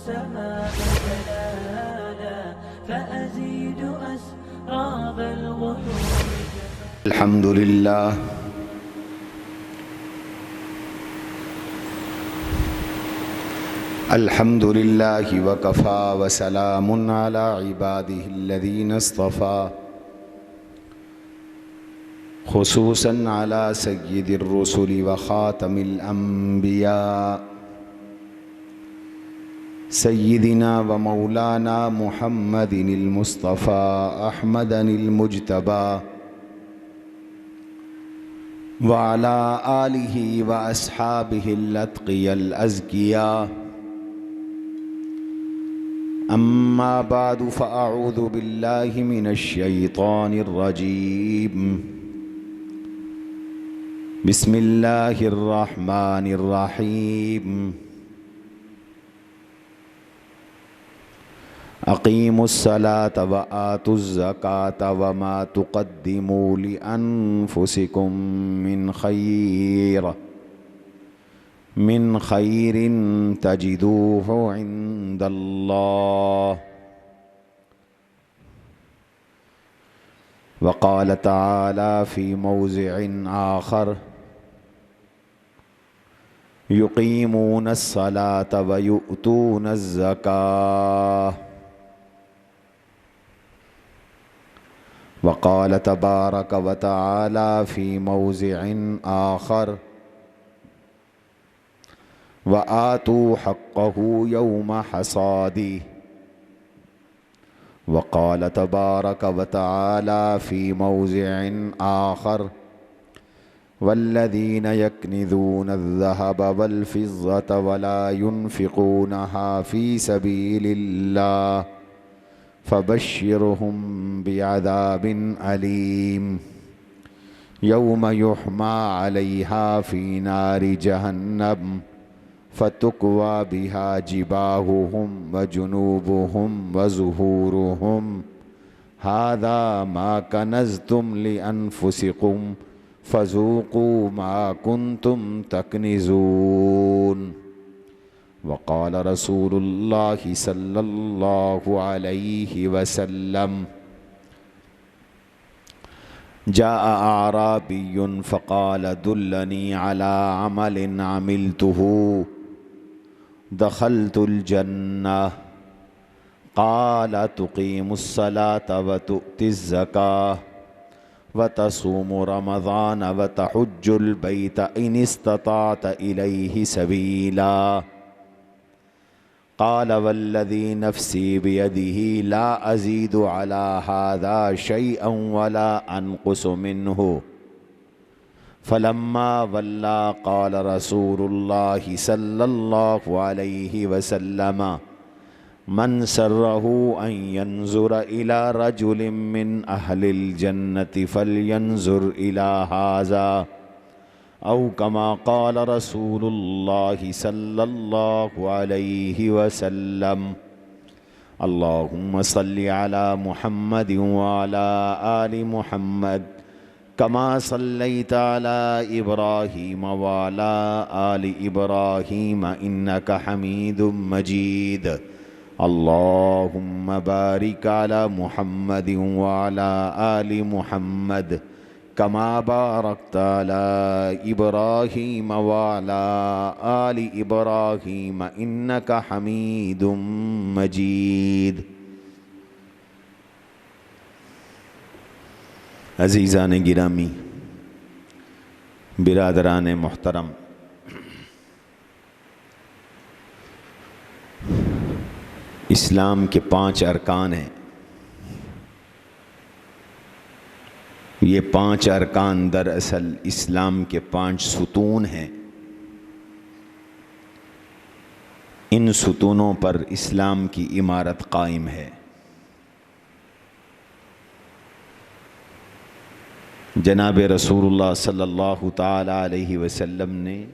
السماء جلالا فأزيد أسراب الغيوم. الحمد لله الحمد لله وكفى وسلام على عباده الذين اصطفى خصوصا على سيد الرسل وخاتم الأنبياء سيدنا ومولانا محمد المصطفى أحمد المجتبى وعلى آله وأصحابه الأتقياء الأزكياء. أما بعد فأعوذ بالله من الشيطان الرجيم. بسم الله الرحمن الرحيم. أقيموا الصلاة وآتوا الزكاة وما تقدموا لأنفسكم من خير تجدوه عند الله. وقال تعالى في موضع آخر: يقيمون الصلاة ويؤتون الزكاة. وقال تبارك وتعالى في موضع آخر: وآتوا حقه يوم حصاده. وقال تبارك وتعالى في موضع آخر: والذين يكنزون الذهب والفضة ولا ينفقونها في سبيل الله فبشرهم بعذاب أليم يوم يحمى عليها في نار جهنم فتكوى بها جباههم وجنوبهم وظهورهم هذا ما كنزتم لأنفسكم فذوقوا ما كنتم تكنزون. وقال رسول الله صلى الله عليه وسلم: جاء أعرابي فقال: دلني على عمل عملته دخلت الجنة. قال: تقيم الصلاة وتؤتي الزكاة وتصوم رمضان وتحج البيت إن استطعت إليه سبيلا. قال: والذي نفسي بيده لا أزيد على هذا شيئا ولا أنقص منه. فلما ولى قال رسول الله صلى الله عليه وسلم: من سره أن ينظر إلى رجل من أهل الجنة فلينظر إلى هذا، أو كما قال رسول الله صلى الله عليه وسلم. اللهم صل على محمد وعلى آل محمد كما صليت على إبراهيم وعلى آل إبراهيم إنك حميد مجيد. اللهم بارك على محمد وعلى آل محمد كما باركت على إبراهيم وعلى آل إبراهيم إنك حميد مجيد. عزیزان گرامی، برادران محترم، اسلام کے 5 ارکان ہیں. یہ 5 ارکان دراصل اسلام کے 5 ستون ہیں. ان ستونوں پر اسلام کی عمارت قائم ہے. جناب رسول اللہ صلی اللہ تعالی علیہ وسلم نے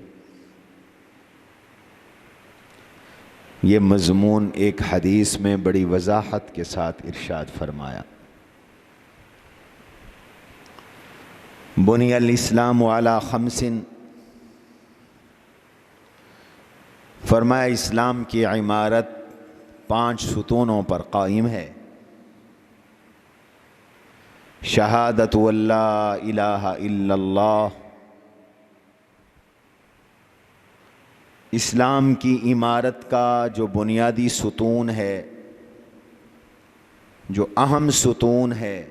یہ مضمون ایک حدیث میں بڑی وضاحت کے ساتھ ارشاد فرمایا: بنی الاسلام علی 5. فرمایا اسلام کی عمارت 5 ستونوں پر قائم ہے۔ شہادت اللہ الہ الا اللہ، اسلام کی عمارت کا جو بنیادی ستون ہے، جو اہم ستون ہے،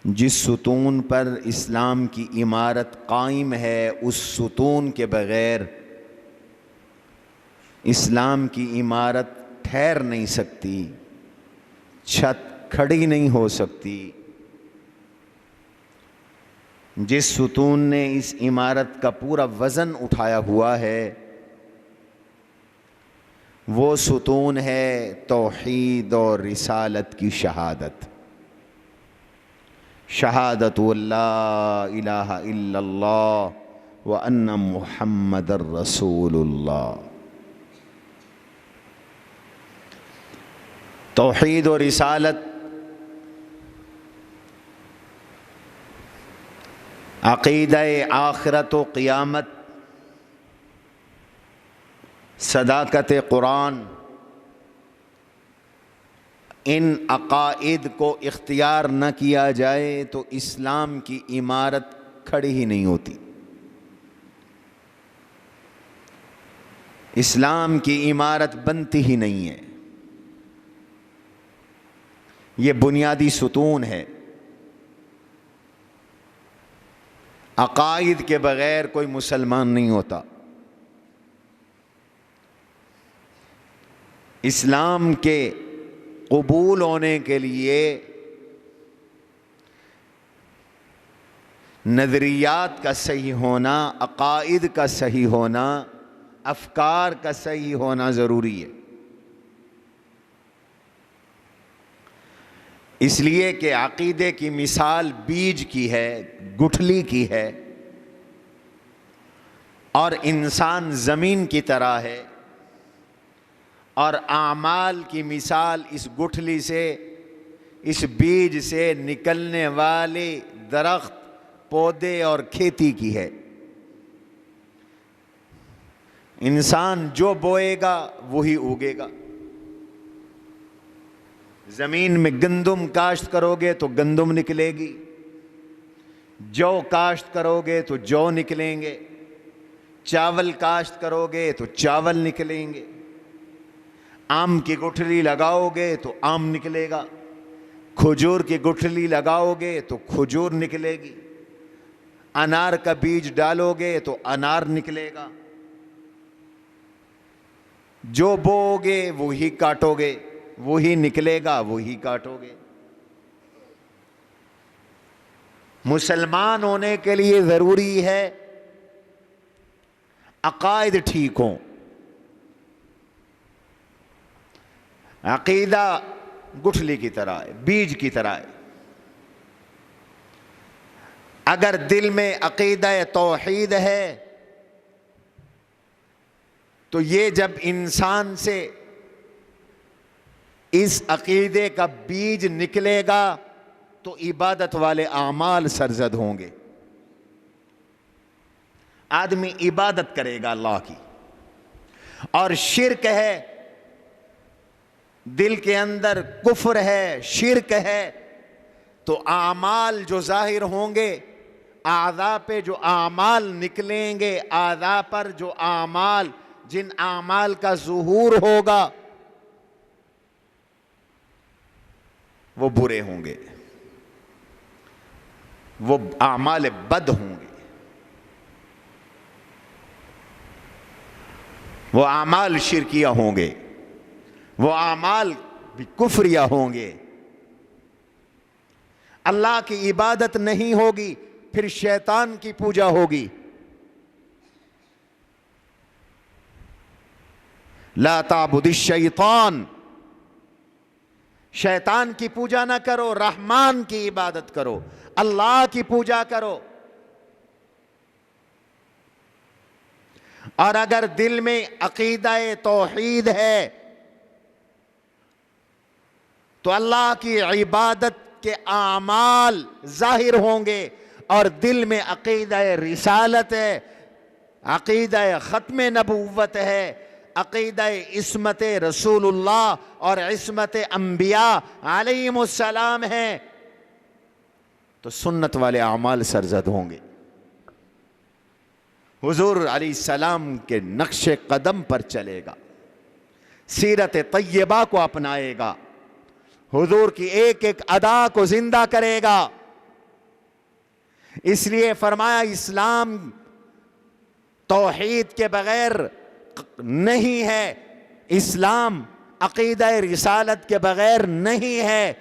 جس ستون پر اسلام کی عمارت قائم ہے، اس ستون کے بغیر اسلام کی عمارت ٹھہر نہیں سکتی، چھت کھڑی نہیں ہو سکتی۔ جس ستون نے اس عمارت کا پورا وزن اٹھایا ہوا ہے، وہ ستون ہے توحید اور رسالت کی شہادت۔ شہادت اللہ الہ الا اللہ وان محمد الرسول اللہ۔ توحید و رسالت عقیدہ آخرت و قیامت، صداقت قرآن، ان عقائد کو اختیار نہ کیا جائے تو اسلام کی عمارت کھڑی ہی نہیں ہوتی۔ اسلام کی عمارت بنتی ہی نہیں ہے۔ یہ بنیادی ستون ہے۔ عقائد کے بغیر کوئی مسلمان نہیں ہوتا۔ اسلام کے قبول ہونے کے لیے نظریات کا صحیح ہونا، عقائد کا صحیح ہونا، افکار کا صحیح ہونا ضروری ہے۔ اس لیے کہ عقیدے کی مثال بیج کی ہے، گٹھلی کی ہے، اور انسان زمین کی طرح ہے، اور اعمال کی مثال اس گٹھلی سے، اس بیج سے نکلنے والے درخت، پودے اور کھیتی کی ہے۔ انسان جو بوئے گا وہی اگے گا۔ زمین میں گندم کاشت کرو گے تو گندم نکلے گی، جو کاشت کرو گے تو جو نکلیں گے، چاول کاشت کرو گے تو چاول نکلیں گے، آم کی گٹھلی لگاؤ گے تو آم نکلے گا، کھجور کی گٹھلی لگاؤ گے تو کھجور نکلے گی، انار کا بیج ڈالو گے تو انار نکلے گا۔ جو بو گے وہی کاٹو گے، وہی نکلے گا، وہی کاٹو گے۔ مسلمان ہونے کے لیے ضروری ہے عقائد ٹھیک ہوں۔ عقیدہ گٹھلی کی طرح ہے، بیج کی طرح ہے۔ اگر دل میں عقیدہ توحید ہے تو یہ جب انسان سے اس عقیدے کا بیج نکلے گا تو عبادت والے اعمال سرزد ہوں گے۔ آدمی عبادت کرے گا اللہ کی، اور شرک ہے، دل کے اندر کفر ہے، شرک ہے، تو اعمال جو ظاہر ہوں گے، اعضاء پہ جو اعمال نکلیں گے، اعضاء پر جو اعمال، جن اعمال کا ظہور ہوگا وہ برے ہوں گے، وہ اعمال بد ہوں گے، وہ اعمال شرکیہ ہوں گے، وہ اعمال بھی کفریہ ہوں گے۔ اللہ کی عبادت نہیں ہوگی، پھر شیطان کی پوجا ہوگی۔ لا تعبد الشیطان، شیطان کی پوجا نہ کرو، رحمان کی عبادت کرو، اللہ کی پوجا کرو۔ اور اگر دل میں عقیدہ توحید ہے تو اللہ کی عبادت کے اعمال ظاہر ہوں گے، اور دل میں عقیدہ رسالت ہے، عقیدہ ختم نبوت ہے، عقیدہ عصمت رسول اللہ اور عصمت انبیاء علیہم السلام ہے تو سنت والے اعمال سرزد ہوں گے. حضور علیہ السلام کے نقش قدم پر چلے گا، سیرت طیبہ کو اپنائے گا، حضور کی ایک ایک ادا کو زندہ کرے گا. اس لیے فرمایا اسلام توحید کے بغیر نہیں ہے، اسلام عقیدہ رسالت کے بغیر نہیں ہے،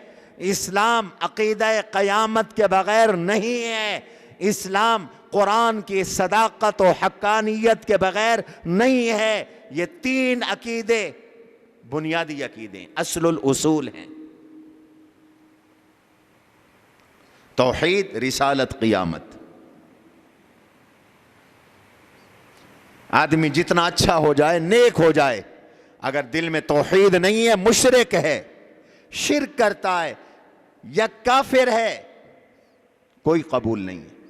اسلام عقیدہ قیامت کے بغیر نہیں ہے، اسلام قرآن کی صداقت و حقانیت کے بغیر نہیں ہے. یہ تین عقیدے بنیادی عقیدے اصل الاصول ہیں، توحید، رسالت، قیامت. آدمی جتنا اچھا ہو جائے، نیک ہو جائے، اگر دل میں توحید نہیں ہے، مشرک ہے، شرک کرتا ہے یا کافر ہے، کوئی قبول نہیں ہے.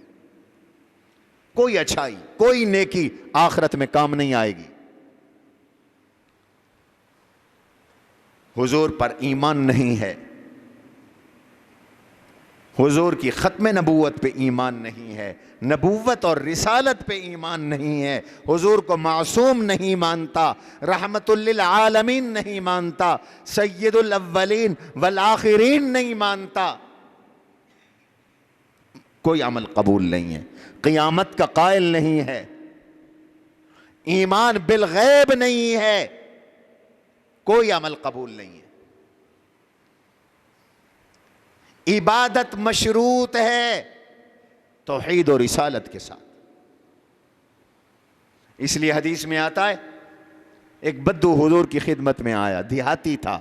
کوئی اچھائی، کوئی نیکی آخرت میں کام نہیں آئے گی. حضور پر ایمان نہیں ہے، حضور کی ختم نبوت پہ ایمان نہیں ہے، نبوت اور رسالت پہ ایمان نہیں ہے، حضور کو معصوم نہیں مانتا، رحمت للعالمین نہیں مانتا، سید الاولین والآخرین نہیں مانتا، کوئی عمل قبول نہیں ہے. قیامت کا قائل نہیں ہے، ایمان بالغیب نہیں ہے، کوئی عمل قبول نہیں ہے. عبادت مشروط ہے توحید و رسالت کے ساتھ. اس لیے حدیث میں آتا ہے ایک بدو حضور کی خدمت میں آیا، دیہاتی تھا،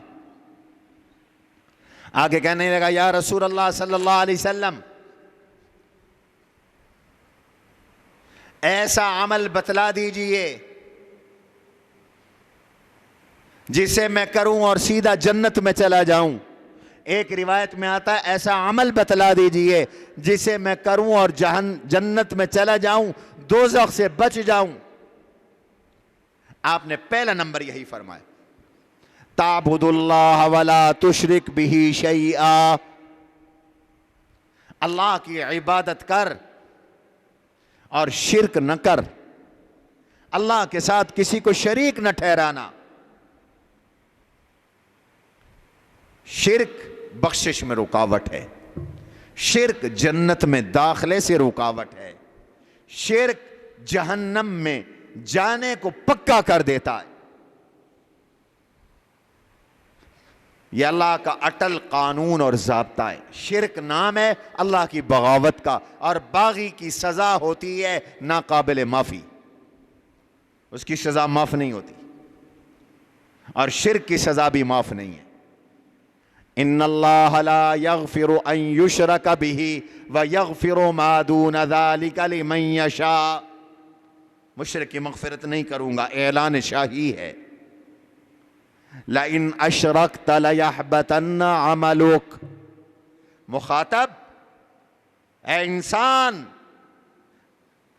آگے کہنے لگا یا رسول اللہ صلی اللہ علیہ وسلم ایسا عمل بتلا دیجئے جسے میں کروں اور سیدھا جنت میں چلا جاؤں. ایک روایت میں آتا ہے ایسا عمل بتلا دیجئے جسے میں کروں اور جنت میں چلا جاؤں، دوزخ سے بچ جاؤں. آپ نے پہلا نمبر یہی فرمایا، تعبد اللہ ولا تشرک بہ شیئا، اللہ کی عبادت کر اور شرک نہ کر، اللہ کے ساتھ کسی کو شریک نہ ٹھہرانا. شرک بخشش میں رکاوٹ ہے، شرک جنت میں داخلے سے رکاوٹ ہے، شرک جہنم میں جانے کو پکا کر دیتا ہے. یہ اللہ کا اٹل قانون اور ضابطہ ہے. شرک نام ہے اللہ کی بغاوت کا، اور باغی کی سزا ہوتی ہے ناقابل معافی، اس کی سزا معاف نہیں ہوتی، اور شرک کی سزا بھی معاف نہیں ہے. ان اللہ لا یغفر ان یشرک بہ ویغفر ما دون ذلک لمن یشاء، مشرک کی مغفرت نہیں کروں گا، اعلان شاہی ہے. لئن اشرکت لیحبطن عملک، مخاطب اے انسان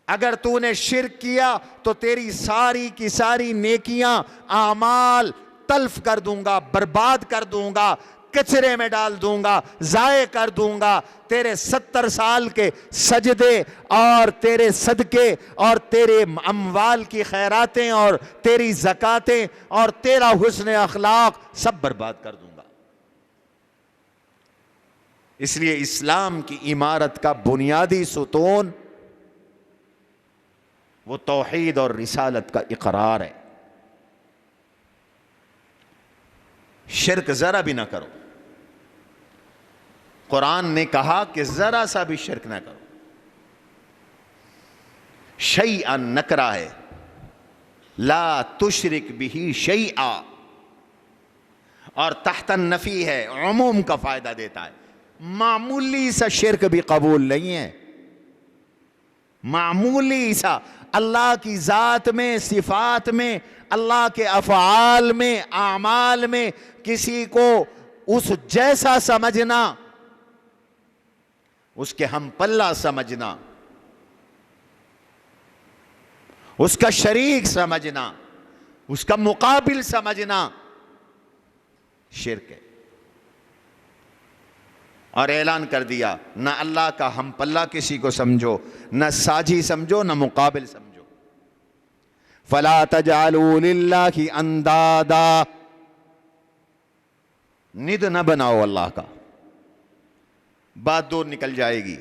اگر تو نے شرک کیا تو تیری ساری کی ساری نیکیاں اعمال تلف کر دوں گا، برباد کر دوں گا، کچرے میں ڈال دوں گا، ضائع کر دوں گا. تیرے 70 سال کے سجدے اور تیرے صدقے اور تیرے اموال کی خیراتیں اور تیری زکاتیں اور تیرا حسن اخلاق سب برباد کر دوں گا. اس لیے اسلام کی عمارت کا بنیادی ستون وہ توحید اور رسالت کا اقرار ہے. شرک ذرا بھی نہ کرو. قرآن نے کہا کہ ذرا سا بھی شرک نہ کرو. شیئا نکرہ ہے، لا تشرک بہ شیئا، اور تحت النفی ہے، عموم کا فائدہ دیتا ہے. معمولی سا شرک بھی قبول نہیں ہے، معمولی سا. اللہ کی ذات میں، صفات میں، اللہ کے افعال میں، اعمال میں کسی کو اس جیسا سمجھنا، اس کے ہم پلہ سمجھنا، اس کا شریک سمجھنا، اس کا مقابل سمجھنا شرک ہے. اور اعلان کر دیا نہ اللہ کا ہم پلہ کسی کو سمجھو، نہ ساجی سمجھو، نہ مقابل سمجھو. فلا تجعلوا للہ اندادا، ند نہ بناؤ اللہ کا. بات دور نکل جائے گی.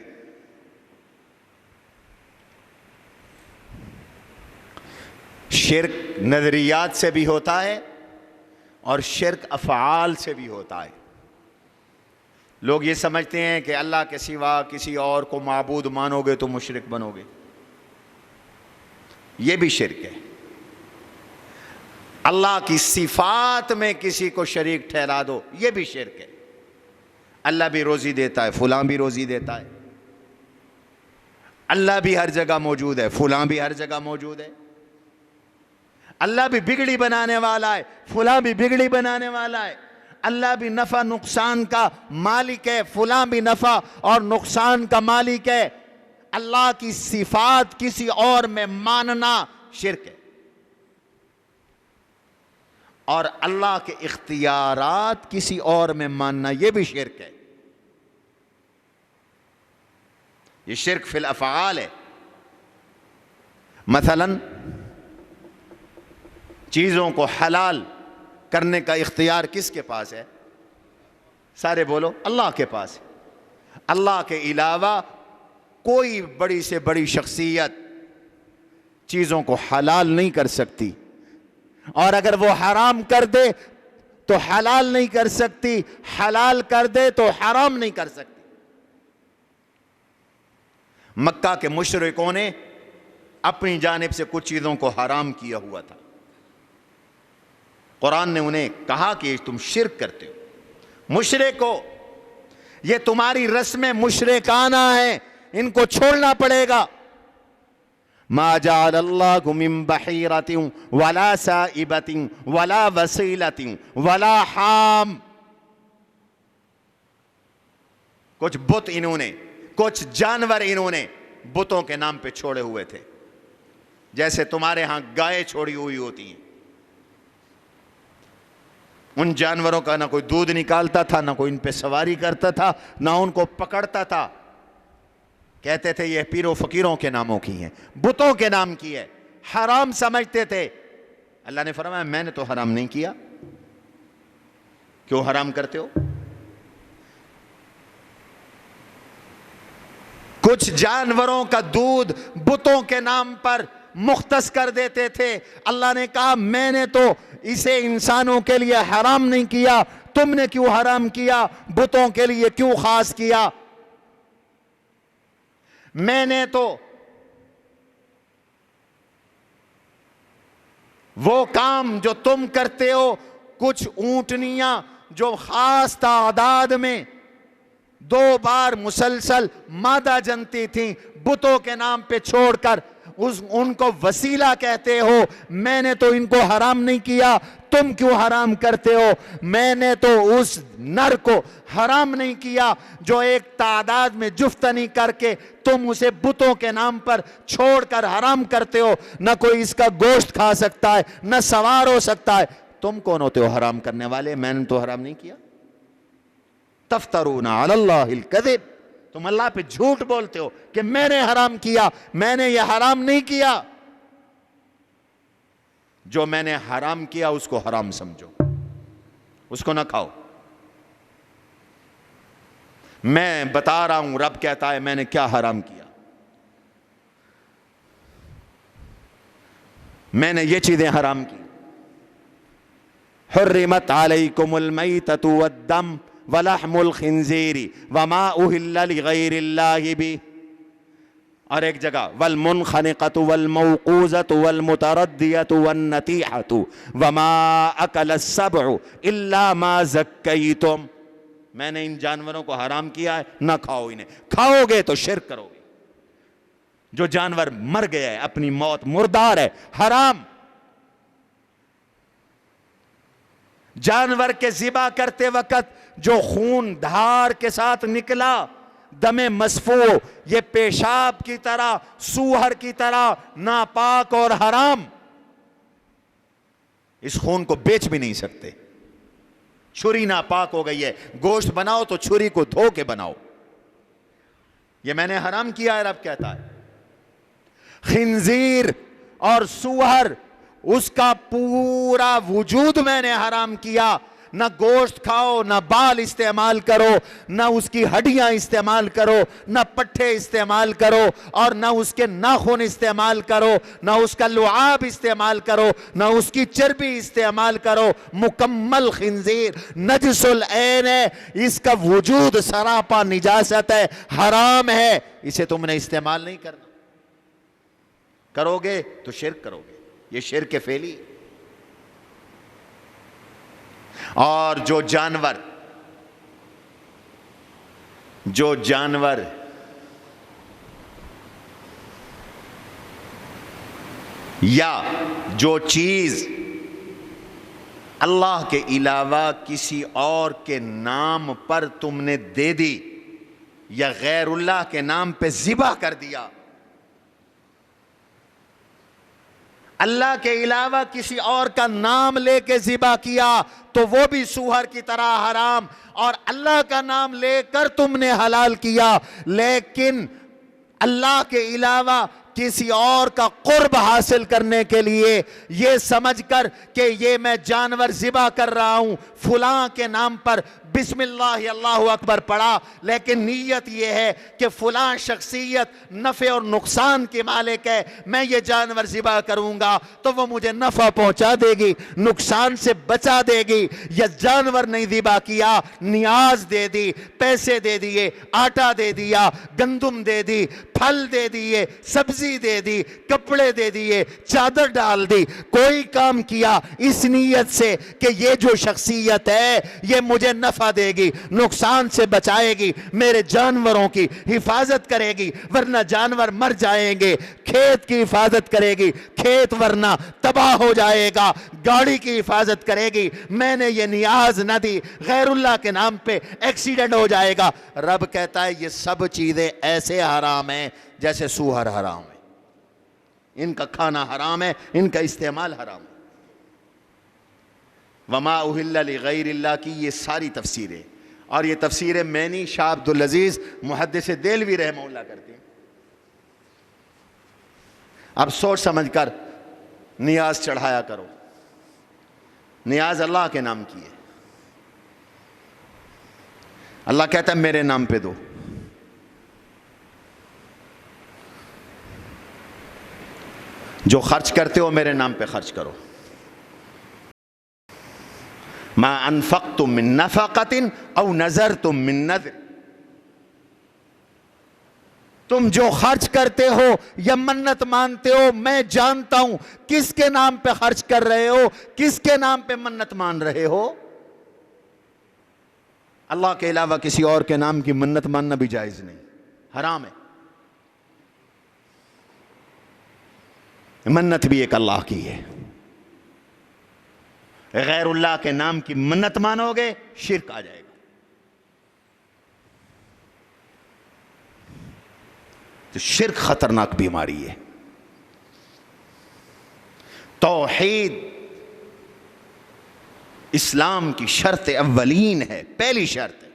شرک نظریات سے بھی ہوتا ہے اور شرک افعال سے بھی ہوتا ہے. لوگ یہ سمجھتے ہیں کہ اللہ کے سوا کسی اور کو معبود مانو گے تو مشرک بنو گے. یہ بھی شرک ہے. اللہ کی صفات میں کسی کو شریک ٹھہرا دو، یہ بھی شرک ہے. اللہ بھی روزی دیتا ہے، فلاں بھی روزی دیتا ہے. اللہ بھی ہر جگہ موجود ہے، فلاں بھی ہر جگہ موجود ہے. اللہ بھی بگڑی بنانے والا ہے، فلاں بھی بگڑی بنانے والا ہے. اللہ بھی نفع نقصان کا مالک ہے، فلاں بھی نفع اور نقصان کا مالک ہے. اللہ کی صفات کسی اور میں ماننا شرک ہے. اور اللہ کے اختیارات کسی اور میں ماننا یہ بھی شرک ہے. یہ شرک فی الافعال ہے. مثلا چیزوں کو حلال کرنے کا اختیار کس کے پاس ہے؟ سارے بولو، اللہ کے پاس ہے. اللہ کے علاوہ کوئی بڑی سے بڑی شخصیت چیزوں کو حلال نہیں کر سکتی، اور اگر وہ حرام کر دے تو حلال نہیں کر سکتی، حلال کر دے تو حرام نہیں کر سکتی. مکہ کے مشرکوں نے اپنی جانب سے کچھ چیزوں کو حرام کیا ہوا تھا. قرآن نے انہیں کہا کہ تم شرک کرتے ہو، مشرک ہو، یہ تمہاری رسمیں مشرکانہ ہیں، ان کو چھوڑنا پڑے گا. ما جعل اللہ من بحیرۃ ولا سائبۃ ولا وسیلۃ ولا حام. کچھ بت انہوں نے، کچھ جانور انہوں نے بتوں کے نام پہ چھوڑے ہوئے تھے. جیسے تمہارے ہاں گائے چھوڑی ہوئی ہوتی ہیں. ان جانوروں کا نہ کوئی دودھ نکالتا تھا، نہ کوئی ان پہ سواری کرتا تھا، نہ ان کو پکڑتا تھا. کہتے تھے یہ پیروں فقیروں کے ناموں کی ہیں، بتوں کے نام کی ہے. حرام سمجھتے تھے. اللہ نے فرمایا میں نے تو حرام نہیں کیا. کیوں حرام کرتے ہو؟ کچھ جانوروں کا دودھ بتوں کے نام پر مختص کر دیتے تھے. اللہ نے کہا میں نے تو اسے انسانوں کے لیے حرام نہیں کیا، تم نے کیوں حرام کیا؟ بتوں کے لیے کیوں خاص کیا؟ میں نے تو وہ کام جو تم کرتے ہو، کچھ اونٹنیاں جو خاص تعداد میں 2 بار مسلسل مادہ جنتی تھیں، بتوں کے نام پہ چھوڑ کر ان کو وسیلہ کہتے ہو. میں نے تو ان کو حرام نہیں کیا، تم کیوں حرام کرتے ہو؟ میں نے تو اس نر کو حرام نہیں کیا جو ایک تعداد میں جفتنی کر کے تم اسے بتوں کے نام پر چھوڑ کر حرام کرتے ہو. نہ کوئی اس کا گوشت کھا سکتا ہے، نہ سوار ہو سکتا ہے. تم کون ہوتے ہو حرام کرنے والے؟ میں نے تو حرام نہیں کیا. تفترون علی اللہ الکذب، تم اللہ پہ جھوٹ بولتے ہو کہ میں نے حرام کیا. میں نے یہ حرام نہیں کیا. جو میں نے حرام کیا اس کو حرام سمجھو، اس کو نہ کھاؤ. میں بتا رہا ہوں رب کہتا ہے میں نے کیا حرام کیا. میں نے یہ چیزیں حرام کی. حرمت علیکم المیتۃ والدم ولحم الخنزیر وما اہل لغیر اللہ بہ. اور ایک جگہ والمنخنقۃ والموقوذۃ والمتردیۃ والنطیحۃ وما اکل السبع الا ما زکیتم. میں نے ان جانوروں کو حرام کیا ہے، نہ کھاؤ انہیں. کھاؤ گے تو شرک کرو گے. جو جانور مر گیا ہے، اپنی موت مردار ہے، حرام. جانور کے ذبح کرتے وقت جو خون دھار کے ساتھ نکلا، دم مسفوح، یہ پیشاب کی طرح، سوہر کی طرح ناپاک اور حرام. اس خون کو بیچ بھی نہیں سکتے. چھری ناپاک ہو گئی ہے. گوشت بناؤ تو چھری کو دھو کے بناؤ. یہ میں نے حرام کیا ہے رب کہتا ہے. خنزیر اور سوہر اس کا پورا وجود میں نے حرام کیا. نہ گوشت کھاؤ، نہ بال استعمال کرو، نہ اس کی ہڈیاں استعمال کرو، نہ پٹھے استعمال کرو، اور نہ اس کے ناخن استعمال کرو، نہ اس کا لعاب استعمال کرو، نہ اس کی چربی استعمال کرو. مکمل خنزیر نجس العین ہے. اس کا وجود سراپا نجاست ہے، حرام ہے. اسے تم نے استعمال نہیں کرنا. کرو گے تو شرک کرو گے. یہ شرک فعلی. اور جو جانور یا جو چیز اللہ کے علاوہ کسی اور کے نام پر تم نے دے دی یا غیر اللہ کے نام پہ ذبح کر دیا، اللہ کے علاوہ کسی اور کا نام لے کے ذبح کیا تو وہ بھی سوہر کی طرح حرام. اور اللہ کا نام لے کر تم نے حلال کیا، لیکن اللہ کے علاوہ کسی اور کا قرب حاصل کرنے کے لیے یہ سمجھ کر کہ یہ میں جانور ذبح کر رہا ہوں فلاں کے نام پر، بسم اللہ اللہ اکبر پڑھا، لیکن نیت یہ ہے کہ فلاں شخصیت نفع اور نقصان کی مالک ہے، میں یہ جانور ذبح کروں گا تو وہ مجھے نفع پہنچا دے گی، نقصان سے بچا دے گی. یا جانور نہیں ذبح کیا، نیاز دے دی، پیسے دے دیے، آٹا دے دیا، گندم دے دی، پھل دے دیے، سبزی دے دی، کپڑے دے دیے، چادر ڈال دی، کوئی کام کیا اس نیت سے کہ یہ جو شخصیت ہے یہ مجھے نفع دے گی، نقصان سے بچائے گی، میرے جانوروں کی حفاظت کرے گی ورنہ جانور مر جائیں گے، کھیت کی حفاظت کرے گی کھیت ورنہ تباہ ہو جائے گا، گاڑی کی حفاظت کرے گی، میں نے یہ نیاز نہ دی، غیر اللہ کے نام پہ ایکسیڈنٹ ہو جائے گا. رب کہتا ہے یہ سب چیزیں ایسے حرام ہیں جیسے سوہر حرام ہے. ان کا کھانا حرام ہے، ان کا استعمال حرام ہے. وما اہل لغیر اللہ کی یہ ساری تفسیریں، اور یہ تفسیریں میں نہیں، شاہ عبدالعزیز محدث دہلوی رحمہ اللہ کرتے ہیں. اب سوچ سمجھ کر نیاز چڑھایا کرو. نیاز اللہ کے نام کی ہے. اللہ کہتا ہے میرے نام پہ دو. جو خرچ کرتے ہو میرے نام پہ خرچ کرو. ما انفقتم من نفقۃ او نذرتم من نذر، تم جو خرچ کرتے ہو یا منت مانتے ہو میں جانتا ہوں کس کے نام پہ خرچ کر رہے ہو، کس کے نام پہ منت مان رہے ہو. اللہ کے علاوہ کسی اور کے نام کی منت ماننا بھی جائز نہیں، حرام ہے. منت بھی ایک اللہ کی ہے. غیر اللہ کے نام کی منت مانو گے شرک آ جائے گا. تو شرک خطرناک بیماری ہے. توحید اسلام کی شرط اولین ہے، پہلی شرط ہے.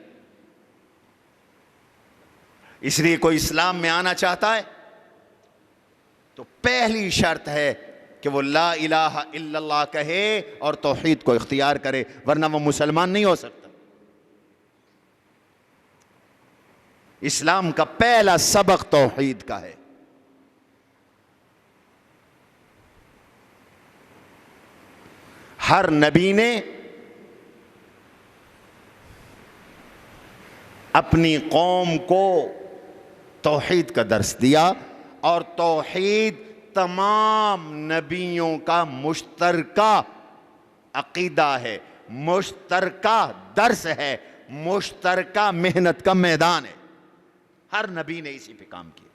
اس لیے کوئی اسلام میں آنا چاہتا ہے تو پہلی شرط ہے کہ وہ لا الہ الا اللہ کہے اور توحید کو اختیار کرے، ورنہ وہ مسلمان نہیں ہو سکتا. اسلام کا پہلا سبق توحید کا ہے. ہر نبی نے اپنی قوم کو توحید کا درس دیا، اور توحید تمام نبیوں کا مشترکہ عقیدہ ہے، مشترکہ درس ہے، مشترکہ محنت کا میدان ہے. ہر نبی نے اسی پہ کام کیا.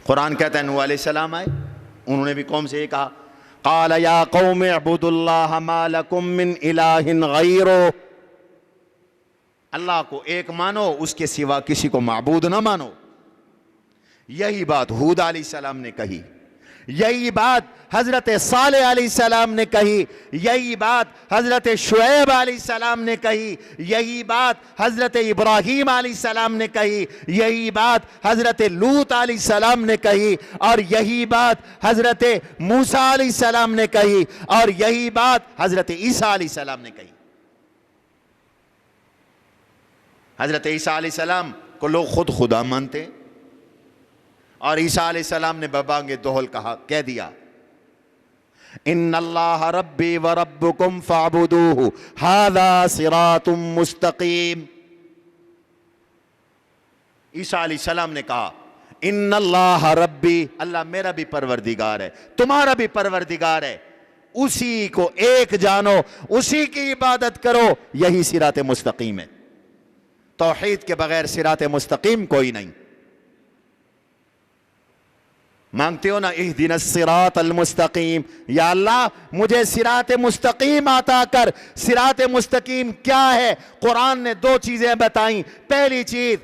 قرآن کہتا ہے نوح علیہ السلام آئے، انہوں نے بھی قوم سے یہ کہا قال یا قوم اعبدوا اللہ ما لکم من الہ غیرہ، اللہ کو ایک مانو، اس کے سوا کسی کو معبود نہ مانو. یہی بات ہود علیہ السلام نے کہی، یہی بات حضرت صالح علیہ السلام نے کہی، یہی بات حضرت شعیب علیہ السلام نے کہی، یہی بات حضرت ابراہیم علیہ السلام نے کہی، یہی بات حضرت لوط علیہ السلام نے کہی، اور یہی بات حضرت موسیٰ علیہ السلام نے کہی، اور یہی بات حضرت عیسیٰ علیہ السلام نے کہی۔ حضرت عیسیٰ علیہ السلام کو لوگ خود خدا مانتے ہیں، اور عیسیٰ علیہ السلام نے ببانگ دہل کہہ دیا، ان اللہ ربی و ربکم فاعبدوہ ھذا صراط مستقیم۔ عیسیٰ علیہ السلام نے کہا ان اللہ ربی، اللہ میرا بھی پروردگار ہے، تمہارا بھی پروردگار ہے، اسی کو ایک جانو، اسی کی عبادت کرو، یہی صراط مستقیم ہے۔ توحید کے بغیر صراط مستقیم کوئی نہیں۔ مانگتے ہو نا اہدنا الصراط المستقیم، یا اللہ مجھے صراط مستقیم عطا کر۔ صراط مستقیم کیا ہے؟ قرآن نے دو چیزیں بتائیں۔ پہلی چیز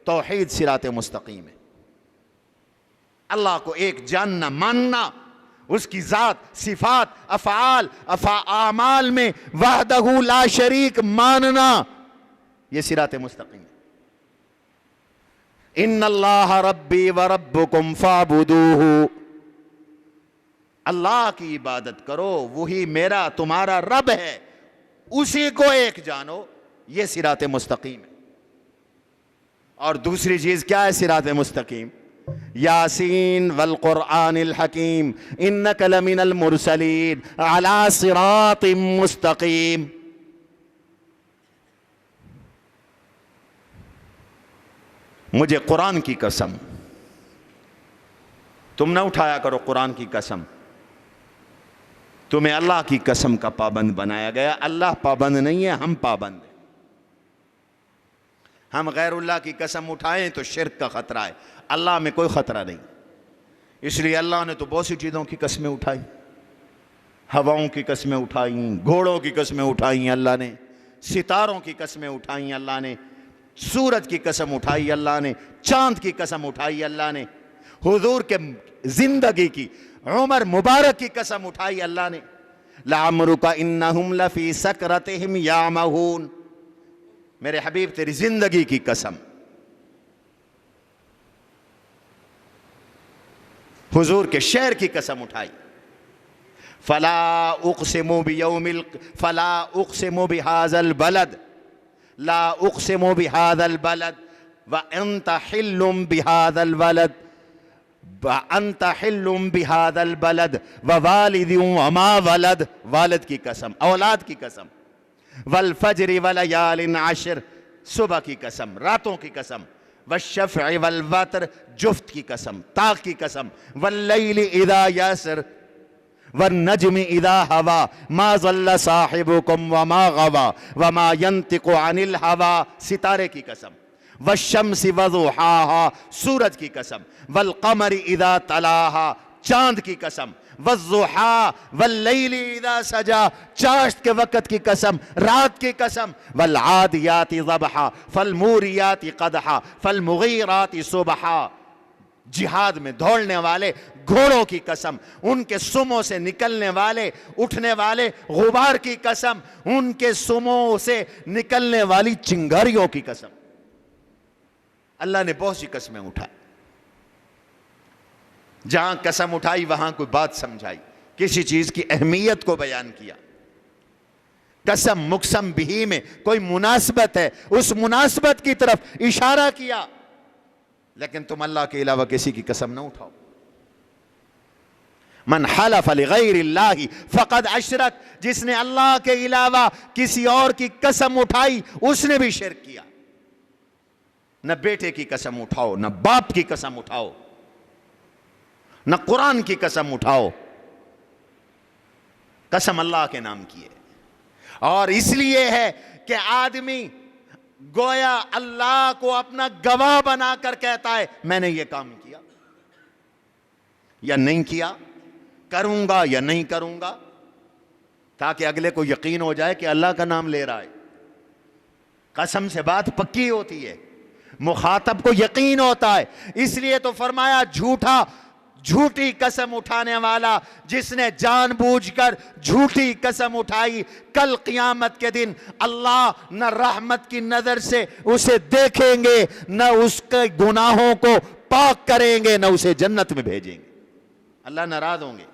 توحید صراط مستقیم ہے، اللہ کو ایک جاننا، ماننا، اس کی ذات، صفات، افعال، اعمال میں وحدہ لا شریک ماننا، یہ صراط مستقیم ہے۔ ان اللہ ربی و ربکم فاعبدوہ، اللہ کی عبادت کرو، وہی میرا تمہارا رب ہے، اسی کو ایک جانو، یہ صراط مستقیم ہے۔ اور دوسری چیز کیا ہے صراط مستقیم؟ یاسین والقرآن الحکیم انک لمن المرسلین علی صراط مستقیم۔ مجھے قرآن کی قسم، تم نہ اٹھایا کرو قرآن کی قسم، تمہیں اللہ کی قسم کا پابند بنایا گیا۔ اللہ پابند نہیں ہے، ہم پابند ہیں۔ ہم غیر اللہ کی قسم اٹھائیں تو شرک کا خطرہ ہے، اللہ میں کوئی خطرہ نہیں۔ اس لیے اللہ نے تو بہت سی چیزوں کی قسمیں اٹھائی، ہواؤں کی قسمیں اٹھائیں، گھوڑوں کی قسمیں اٹھائیں اللہ نے، ستاروں کی قسمیں اٹھائیں اللہ نے، سورج کی قسم اٹھائی اللہ نے، چاند کی قسم اٹھائی اللہ نے، حضور کے زندگی کی، عمر مبارک کی قسم اٹھائی اللہ نے۔ لعمرک انہم لفی سکرتہم یعمہون، میرے حبیب تیری زندگی کی قسم۔ حضور کے شہر کی قسم اٹھائی، فلا اقسم بہذا البلد، لا اقسم بهذا البلد وانت حل بهذا البلد وانت حل بهذا البلد ووالد وما ولد، والد کی قسم، اولاد کی قسم، والفجر وليال عشر، صبح کی قسم، راتوں کی قسم، والشفع والوتر، جفت کی قسم، طاق کی قسم، واللیل اذا یسر والنجم اذا ہوا، ما ضل صاحبکم وما غوا وما ينطق عن الہوا، ستارے کی قسم، والشمس وضحاہا، سورج کی قسم، والقمر اذا تلاہا، چاند کی قسم، والضحا واللیل اذا سجا، چاشت کے وقت کی قسم، رات کی قسم، والعادیات ضبحا فالموریات قدحا فالمغیرات صبحا، جہاد میں دوڑنے والے گھوڑوں کی قسم، ان کے سموں سے نکلنے والے اٹھنے والے غبار کی قسم، ان کے سموں سے نکلنے والی چنگاریوں کی قسم۔ اللہ نے بہت سی قسمیں اٹھائی، جہاں قسم اٹھائی وہاں کوئی بات سمجھائی، کسی چیز کی اہمیت کو بیان کیا۔ قسم مقسم بھی میں کوئی مناسبت ہے، اس مناسبت کی طرف اشارہ کیا، لیکن تم اللہ کے علاوہ کسی کی قسم نہ اٹھاؤ۔ من حلف لغیر اللہ فقد اشرک، جس نے اللہ کے علاوہ کسی اور کی قسم اٹھائی اس نے بھی شرک کیا۔ نہ بیٹے کی قسم اٹھاؤ، نہ باپ کی قسم اٹھاؤ، نہ قرآن کی قسم اٹھاؤ، قسم اللہ کے نام کی ہے۔ اور اس لیے ہے کہ آدمی گویا اللہ کو اپنا گواہ بنا کر کہتا ہے میں نے یہ کام کیا یا نہیں کیا، کروں گا یا نہیں کروں گا، تاکہ اگلے کو یقین ہو جائے کہ اللہ کا نام لے رہا ہے۔ قسم سے بات پکی ہوتی ہے، مخاطب کو یقین ہوتا ہے۔ اس لیے تو فرمایا جھوٹی قسم اٹھانے والا، جس نے جان بوجھ کر جھوٹی قسم اٹھائی، کل قیامت کے دن اللہ نہ رحمت کی نظر سے اسے دیکھیں گے، نہ اس کے گناہوں کو پاک کریں گے، نہ اسے جنت میں بھیجیں گے۔ اللہ ناراض ہوں گے۔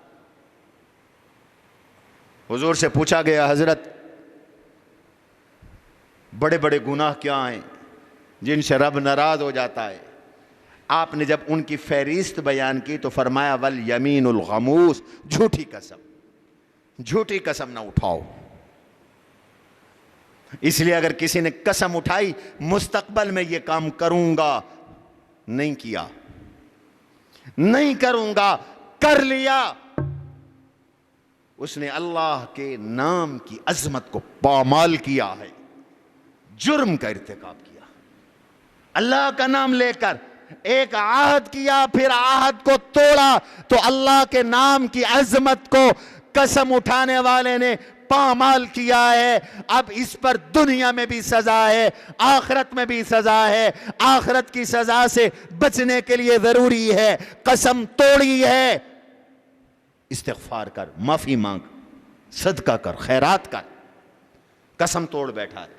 حضور سے پوچھا گیا، حضرت بڑے بڑے گناہ کیا ہیں جن سے رب ناراض ہو جاتا ہے؟ آپ نے جب ان کی فہرست بیان کی تو فرمایا والیمین الغموس، جھوٹی قسم، جھوٹی قسم نہ اٹھاؤ۔ اس لیے اگر کسی نے قسم اٹھائی مستقبل میں یہ کام کروں گا، نہیں کیا، نہیں کروں گا، کر لیا، اس نے اللہ کے نام کی عظمت کو پامال کیا ہے، جرم کا ارتکاب کیا۔ اللہ کا نام لے کر ایک عہد کیا، پھر عہد کو توڑا، تو اللہ کے نام کی عظمت کو قسم اٹھانے والے نے پامال کیا ہے۔ اب اس پر دنیا میں بھی سزا ہے، آخرت میں بھی سزا ہے۔ آخرت کی سزا سے بچنے کے لیے ضروری ہے، قسم توڑی ہے، استغفار کر، معافی مانگ، صدقہ کر، خیرات کر۔ قسم توڑ بیٹھا ہے،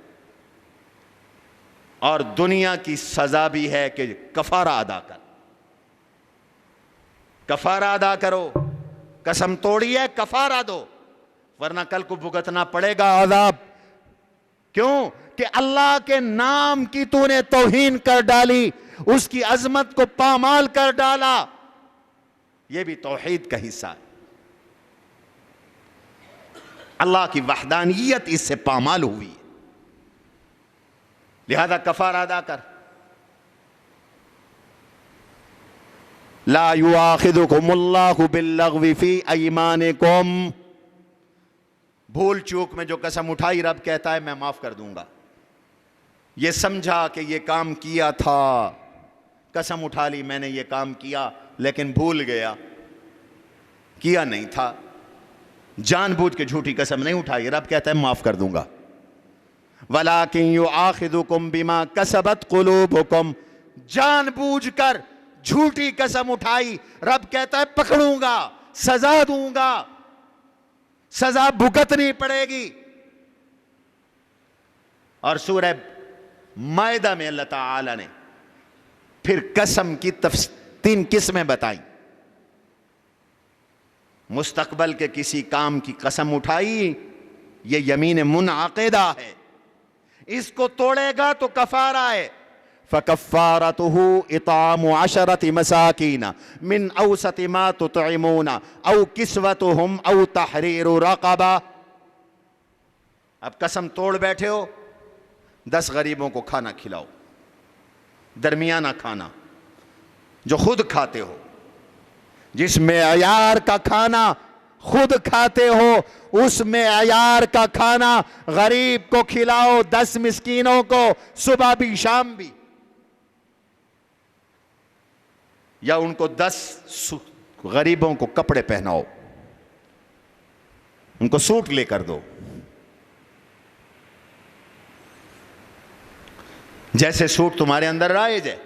اور دنیا کی سزا بھی ہے کہ کفارہ ادا کر، کفارہ ادا کرو۔ قسم توڑی ہے، کفارہ دو، ورنہ کل کو بھگتنا پڑے گا عذاب۔ کیوں کہ اللہ کے نام کی تو نے توہین کر ڈالی، اس کی عظمت کو پامال کر ڈالا۔ یہ بھی توحید کا حصہ ہے۔ اللہ کی وحدانیت اس سے پامال ہوئی، لہذا کفارہ ادا کر۔ لا یؤاخذکم اللہ باللغو فی ایمانکم، بھول چوک میں جو قسم اٹھائی رب کہتا ہے میں معاف کر دوں گا۔ یہ سمجھا کہ یہ کام کیا تھا، قسم اٹھا لی میں نے یہ کام کیا لیکن بھول گیا، کیا نہیں تھا، جان بوجھ کے جھوٹی قسم نہیں اٹھائی، رب کہتا ہے معاف کر دوں گا۔ وَلَٰكِن يُؤَاخِذُكُم بِمَا كَسَبَتْ قُلُوبُكُم، جان بوجھ کر جھوٹی قسم اٹھائی، رب کہتا ہے پکڑوں گا، سزا دوں گا، سزا بھگتنی پڑے گی۔ اور سورہ مائدہ میں اللہ تعالی نے پھر قسم کی 3 قسمیں بتائیں۔ مستقبل کے کسی کام کی قسم اٹھائی، یہ یمین منعقدہ ہے، اس کو توڑے گا تو کفارہ ہے۔ فَكَفَّارَتُهُ إِطْعَامُ 10 مَسَاكِينَ مِنْ أَوْسَطِ مَا تُطْعِمُونَ أَوْ كِسْوَتُهُمْ أَوْ تَحْرِيرُ رَقَبَةٍ۔ اب قسم توڑ بیٹھے ہو، 10 غریبوں کو کھانا کھلاؤ، درمیانہ کھانا جو خود کھاتے ہو، جس معیار کا کھانا خود کھاتے ہو اس معیار کا کھانا غریب کو کھلاؤ، 10 مسکینوں کو، صبح بھی شام بھی، یا ان کو 10 غریبوں کو کپڑے پہناؤ، ان کو سوٹ لے کر دو۔ جیسے سوٹ تمہارے اندر رائج ہے،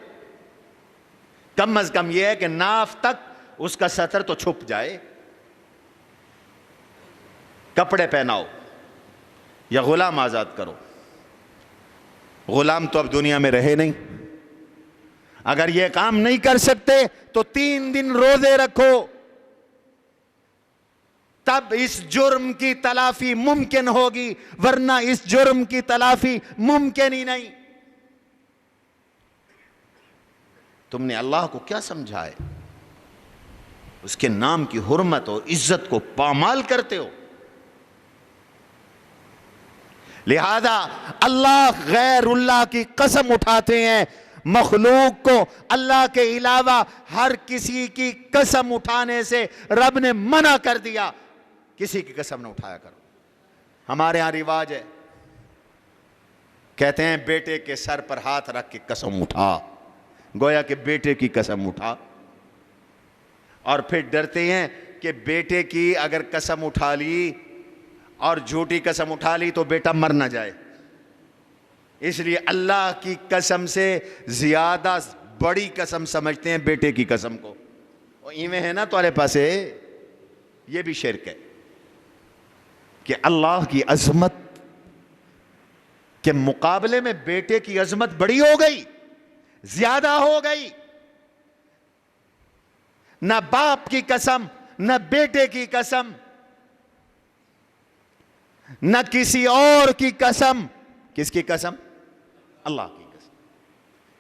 کم از کم یہ ہے کہ ناف تک اس کا سطر تو چھپ جائے، کپڑے پہناؤ یا غلام آزاد کرو۔ غلام تو اب دنیا میں رہے نہیں، اگر یہ کام نہیں کر سکتے تو 3 دن روزے رکھو، تب اس جرم کی تلافی ممکن ہوگی، ورنہ اس جرم کی تلافی ممکن ہی نہیں۔ تم نے اللہ کو کیا سمجھا ہے؟ اس کے نام کی حرمت اور عزت کو پامال کرتے ہو۔ لہذا اللہ غیر اللہ کی قسم اٹھاتے ہیں، مخلوق کو اللہ کے علاوہ ہر کسی کی قسم اٹھانے سے رب نے منع کر دیا، کسی کی قسم نہ اٹھایا کرو۔ ہمارے ہاں رواج ہے، کہتے ہیں بیٹے کے سر پر ہاتھ رکھ کے قسم اٹھا، گویا کہ بیٹے کی قسم اٹھا، اور پھر ڈرتے ہیں کہ بیٹے کی اگر قسم اٹھا لی اور جھوٹی قسم اٹھا لی تو بیٹا مر نہ جائے، اس لیے اللہ کی قسم سے زیادہ بڑی قسم سمجھتے ہیں بیٹے کی قسم کو۔ ایویں ہے نا تمہارے پاس یہ بھی شرک ہے کہ اللہ کی عظمت کے مقابلے میں بیٹے کی عظمت بڑی ہو گئی، زیادہ ہو گئی. نہ باپ کی قسم، نہ بیٹے کی قسم، نہ کسی اور کی قسم. کس کی قسم؟ اللہ کی قسم.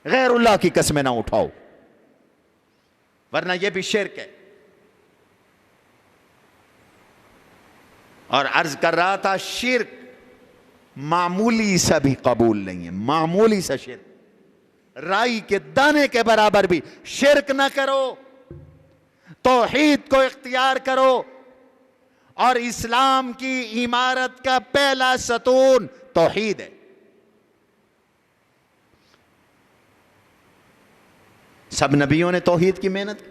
غیر اللہ کی قسمیں نہ اٹھاؤ، ورنہ یہ بھی شرک ہے. اور عرض کر رہا تھا شرک معمولی سا بھی قبول نہیں ہے، معمولی سا شرک، رائی کے دانے کے برابر بھی شرک نہ کرو، توحید کو اختیار کرو. اور اسلام کی عمارت کا پہلا ستون توحید ہے. سب نبیوں نے توحید کی محنت کی.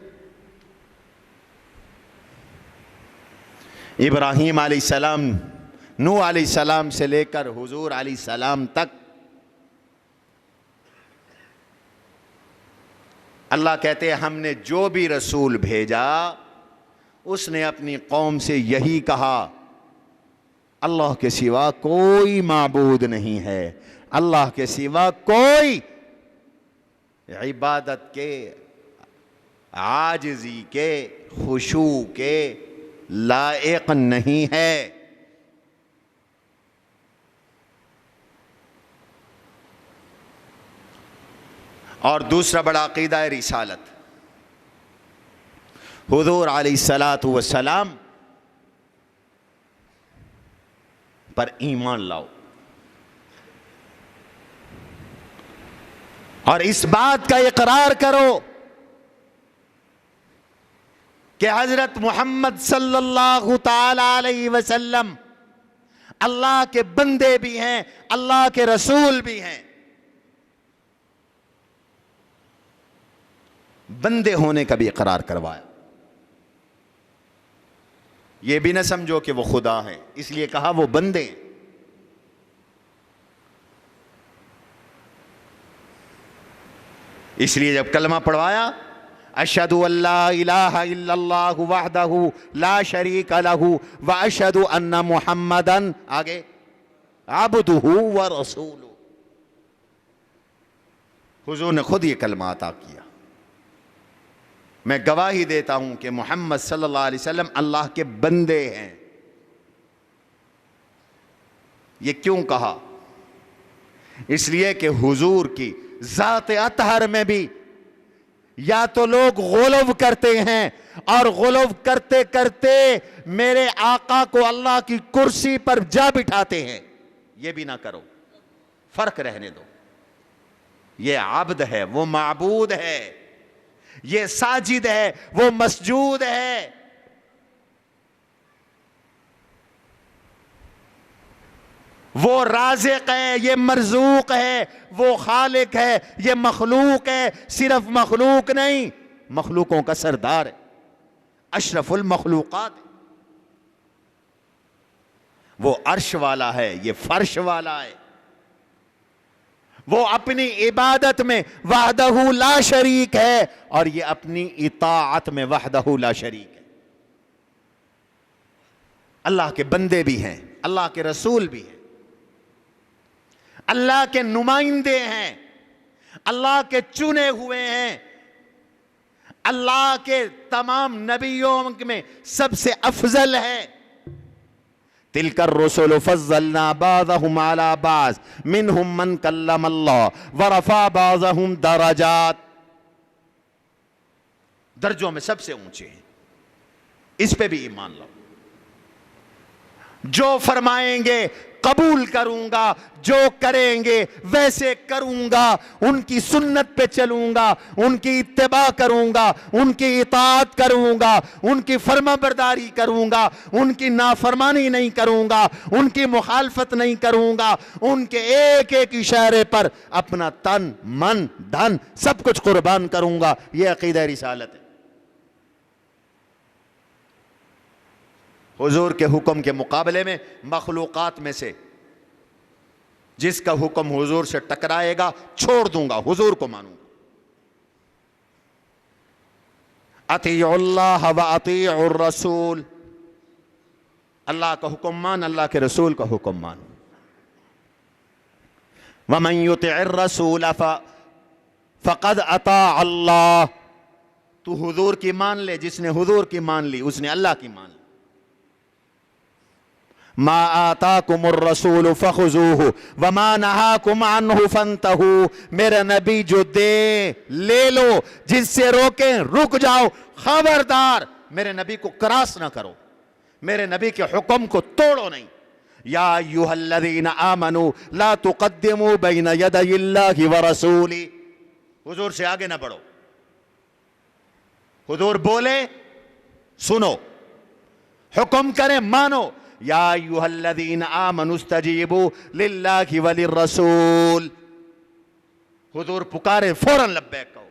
ابراہیم علیہ السلام، نوح علیہ السلام سے لے کر حضور علیہ السلام تک اللہ کہتے ہیں ہم نے جو بھی رسول بھیجا اس نے اپنی قوم سے یہی کہا اللہ کے سوا کوئی معبود نہیں ہے، اللہ کے سوا کوئی عبادت کے، عاجزی کے، خشوع کے لائق نہیں ہے. اور دوسرا بڑا عقیدہ ہے رسالت. حضور علیہ الصلاۃ والسلام پر ایمان لاؤ اور اس بات کا اقرار کرو کہ حضرت محمد صلی اللہ تعالی علیہ وسلم اللہ کے بندے بھی ہیں، اللہ کے رسول بھی ہیں. بندے ہونے کا بھی اقرار کروایا. یہ بھی نہ سمجھو کہ وہ خدا ہیں، اس لیے کہا وہ بندے ہیں. اس لیے جب کلمہ پڑھوایا اشہد ان لا الہ الا اللہ وحدہ لا شریک لہ واشہد ان محمدا آگے عبدہ ورسولہ، حضور نے خود یہ کلمہ عطا کیا. میں گواہی دیتا ہوں کہ محمد صلی اللہ علیہ وسلم اللہ کے بندے ہیں. یہ کیوں کہا؟ اس لیے کہ حضور کی ذات اطہر میں بھی یا تو لوگ غلو کرتے ہیں اور غلو کرتے کرتے میرے آقا کو اللہ کی کرسی پر جا بٹھاتے ہیں. یہ بھی نہ کرو، فرق رہنے دو. یہ عبد ہے، وہ معبود ہے. یہ ساجد ہے، وہ مسجود ہے. وہ رازق ہے، یہ مرزوق ہے. وہ خالق ہے، یہ مخلوق ہے. صرف مخلوق نہیں، مخلوقوں کا سردار ہے، اشرف المخلوقات ہے. وہ عرش والا ہے، یہ فرش والا ہے. وہ اپنی عبادت میں وحدہ لا شریک ہے اور یہ اپنی اطاعت میں وحدہ لا شریک ہے. اللہ کے بندے بھی ہیں، اللہ کے رسول بھی ہیں، اللہ کے نمائندے ہیں، اللہ کے چنے ہوئے ہیں. اللہ کے تمام نبیوں میں سب سے افضل ہے. تلک الرسل فضلنا بعضهم على بعض منهم من کلم اللہ ورفع بعضهم درجات. درجوں میں سب سے اونچے ہیں. اس پہ بھی ایمان لاؤ. جو فرمائیں گے قبول کروں گا، جو کریں گے ویسے کروں گا. ان کی سنت پہ چلوں گا، ان کی اتباع کروں گا، ان کی اطاعت کروں گا، ان کی فرما برداری کروں گا، ان کی نافرمانی نہیں کروں گا، ان کی مخالفت نہیں کروں گا. ان کے ایک ایک اشارے پر اپنا تن من دھن سب کچھ قربان کروں گا. یہ عقیدہ رسالت ہے. حضور کے حکم کے مقابلے میں مخلوقات میں سے جس کا حکم حضور سے ٹکرائے گا چھوڑ دوں گا، حضور کو مانوں گا. اطیعوا اللہ و اطیعوا الرسول، اللہ کا حکم مان، اللہ کے رسول کا حکم مان. ومن یطع الرسول فقد اطاع اللہ، تو حضور کی مان لے، جس نے حضور کی مان لی اس نے اللہ کی مان لی. ما آتاکم الرسول فخذوہ وما نہاکم عنہ فانتہوا، میرا نبی جو دے لے لو، جس سے روکیں رک جاؤ. خبردار میرے نبی کو کراس نہ کرو، میرے نبی کے حکم کو توڑو نہیں. یا ایھا الذین آمنوا لا تقدموا بین یدی اللہ ورسولہ، حضور سے آگے نہ بڑھو، حضور بولے سنو، حکم کریں مانو. یا ایھا الذین آمنوا استجیبوا للہ وللرسول، حضور پکارے فوراً لبیک کہو.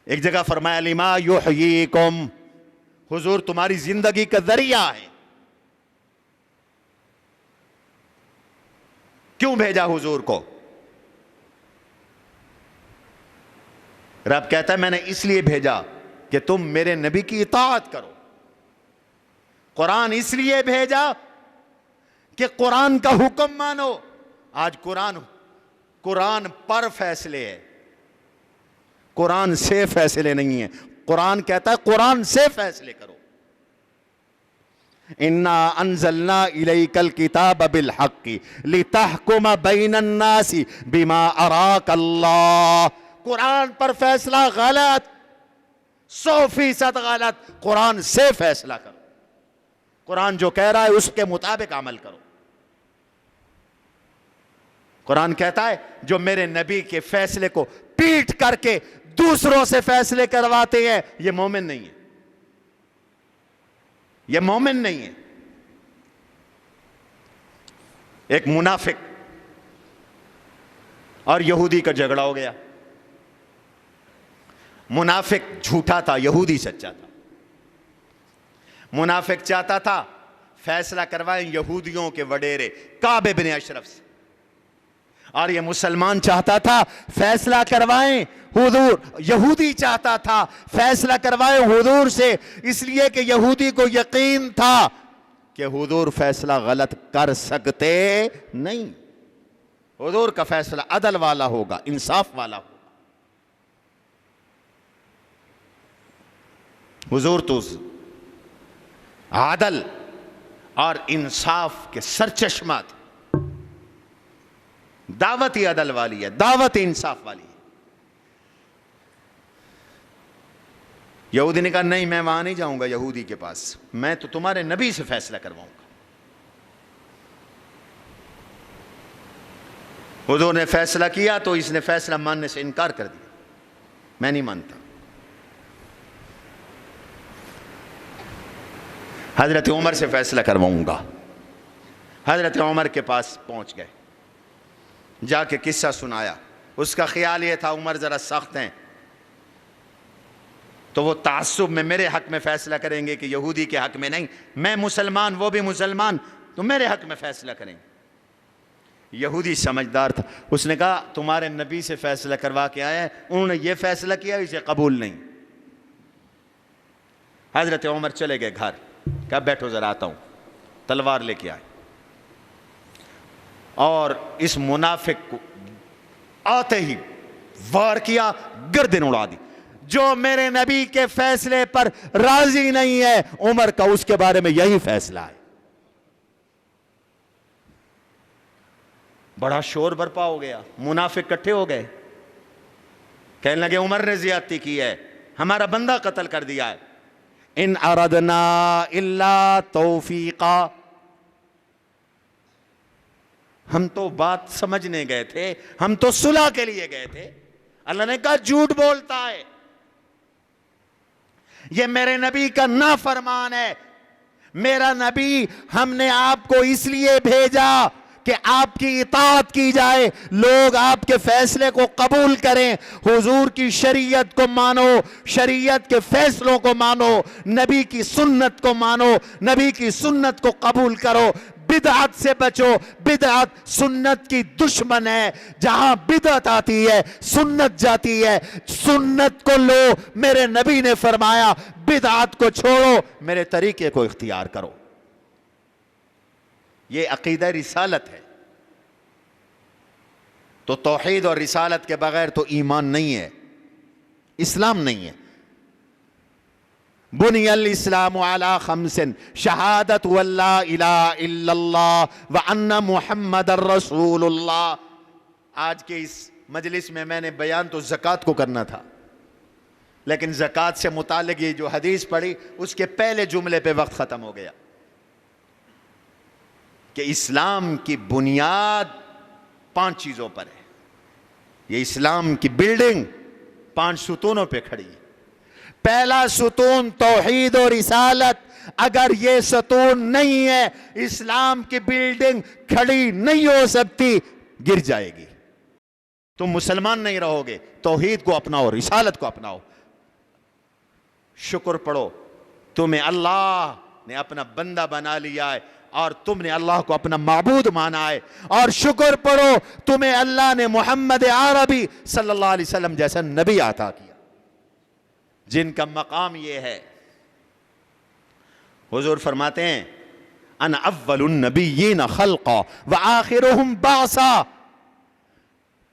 ایک جگہ فرمایا لما یحییکم، حضور تمہاری زندگی کا ذریعہ ہے. کیوں بھیجا حضور کو؟ رب کہتا ہے میں نے اس لیے بھیجا کہ تم میرے نبی کی اطاعت کرو. قرآن اس لیے بھیجا کہ قرآن کا حکم مانو. آج قرآن پر فیصلے ہے، قرآن سے فیصلے نہیں ہیں. قرآن کہتا ہے قرآن سے فیصلے کرو. انا انزلنا الیک الکتاب بالحق لتحکم بین الناس بما اراک اللہ. قرآن پر فیصلہ غلط، 100% غلط. قرآن سے فیصلہ کرو، قرآن جو کہہ رہا ہے اس کے مطابق عمل کرو. قرآن کہتا ہے جو میرے نبی کے فیصلے کو پیٹ کر کے دوسروں سے فیصلے کرواتے ہیں یہ مومن نہیں ہے، یہ مومن نہیں ہے. ایک منافق اور یہودی کا جھگڑا ہو گیا. منافق جھوٹا تھا، یہودی سچا تھا. منافق چاہتا تھا فیصلہ کروائیں یہودیوں کے وڈیرے کعب بن اشرف سے، اور یہ مسلمان چاہتا تھا فیصلہ کروائیں حضور. یہودی چاہتا تھا فیصلہ کروائیں حضور سے، اس لیے کہ یہودی کو یقین تھا کہ حضور فیصلہ غلط کر سکتے نہیں. حضور کا فیصلہ عدل والا ہوگا، انصاف والا ہوگا. حضور تو عدل اور انصاف کے سرچشمہ تھے. دعوت ہی عدل والی ہے، دعوت ہی انصاف والی ہے. یہودی نے کہا نہیں میں وہاں نہیں جاؤں گا یہودی کے پاس، میں تو تمہارے نبی سے فیصلہ کرواؤں گا. حضور نے فیصلہ کیا تو اس نے فیصلہ ماننے سے انکار کر دیا، میں نہیں مانتا. حضرت عمر سے فیصلہ کرواؤں گا. حضرت عمر کے پاس پہنچ گئے، جا کے قصہ سنایا. اس کا خیال یہ تھا عمر ذرا سخت ہیں تو وہ تعصب میں میرے حق میں فیصلہ کریں گے کہ یہودی کے حق میں نہیں. میں مسلمان وہ بھی مسلمان تو میرے حق میں فیصلہ کریں. یہودی سمجھدار تھا، اس نے کہا تمہارے نبی سے فیصلہ کروا کے آیا ہے، انہوں نے یہ فیصلہ کیا اسے قبول نہیں. حضرت عمر چلے گئے گھر، کہا بیٹھو ذرا آتا ہوں. تلوار لے کے آئے اور اس منافق کو آتے ہی وار کیا، گردن اڑا دی. جو میرے نبی کے فیصلے پر راضی نہیں ہے عمر کا اس کے بارے میں یہی فیصلہ ہے. بڑا شور برپا ہو گیا، منافق اکٹھے ہو گئے، کہنے لگے عمر نے زیادتی کی ہے، ہمارا بندہ قتل کر دیا ہے. ان اردنا الا توفیقا، ہم تو بات سمجھنے گئے تھے، ہم تو صلح کے لیے گئے تھے. اللہ نے کہا جھوٹ بولتا ہے، یہ میرے نبی کا نافرمان ہے. میرا نبی ہم نے آپ کو اس لیے بھیجا کہ آپ کی اطاعت کی جائے، لوگ آپ کے فیصلے کو قبول کریں. حضور کی شریعت کو مانو، شریعت کے فیصلوں کو مانو، نبی کی سنت کو مانو، نبی کی سنت کو قبول کرو. بدعت سے بچو. بدعت سنت کی دشمن ہے. جہاں بدعت آتی ہے سنت جاتی ہے. سنت کو لو, میرے نبی نے فرمایا بدعت کو چھوڑو, میرے طریقے کو اختیار کرو. یہ عقیدہ رسالت ہے. تو توحید اور رسالت کے بغیر تو ایمان نہیں ہے, اسلام نہیں ہے. بنی الاسلام علی خمس شہادت واللہ الہ الا اللہ وان محمد الرسول اللہ. آج کے اس مجلس میں نے بیان تو زکوٰۃ کو کرنا تھا, لیکن زکوٰۃ سے متعلق یہ جو حدیث پڑھی اس کے پہلے جملے پہ وقت ختم ہو گیا کہ اسلام کی بنیاد 5 چیزوں پر ہے. یہ اسلام کی بلڈنگ 5 ستونوں پہ کھڑی ہے. پہلا ستون توحید و رسالت. اگر یہ ستون نہیں ہے اسلام کی بلڈنگ کھڑی نہیں ہو سکتی, گر جائے گی. تم مسلمان نہیں رہو گے. توحید کو اپناؤ, رسالت کو اپناؤ. شکر پڑھو, تمہیں اللہ نے اپنا بندہ بنا لیا ہے اور تم نے اللہ کو اپنا معبود مانا ہے. اور شکر پڑھو, تمہیں اللہ نے محمد عربی صلی اللہ علیہ وسلم جیسا نبی عطا کیا جن کا مقام یہ ہے. حضور فرماتے ہیں انا اول النبیین خلقا وآخرهم بعثا.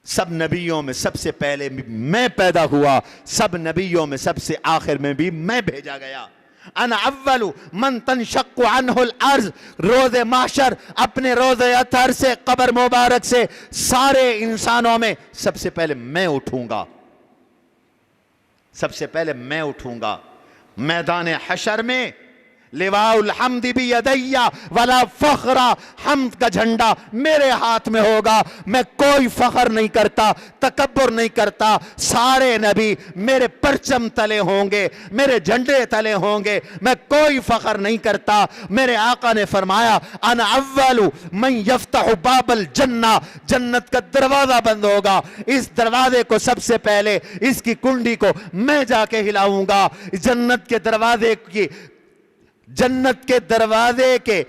سب نبیوں میں سب سے پہلے میں پیدا ہوا, سب نبیوں میں سب سے آخر میں بھی میں بھیجا گیا. انا اول من تنشق عنہ الارض. روز محشر اپنے روز اطہر سے, قبر مبارک سے سارے انسانوں میں سب سے پہلے میں اٹھوں گا. سب سے پہلے میں اٹھوں گا. میدان حشر میں لواء الحمد بیدی ولا فخر. حمد کا جھنڈا میرے ہاتھ میں ہوگا. میں کوئی فخر نہیں کرتا, تکبر نہیں کرتا. سارے نبی میرے پرچم تلے ہوں گے, میرے جھنڈے تلے ہوں گے. میں کوئی فخر نہیں کرتا. میرے آقا نے فرمایا انا اول من یفتح باب الجنہ. جنت کا دروازہ بند ہوگا, اس دروازے کو سب سے پہلے, اس کی کنڈی کو میں جا کے ہلاؤں گا. جنت کے دروازے کے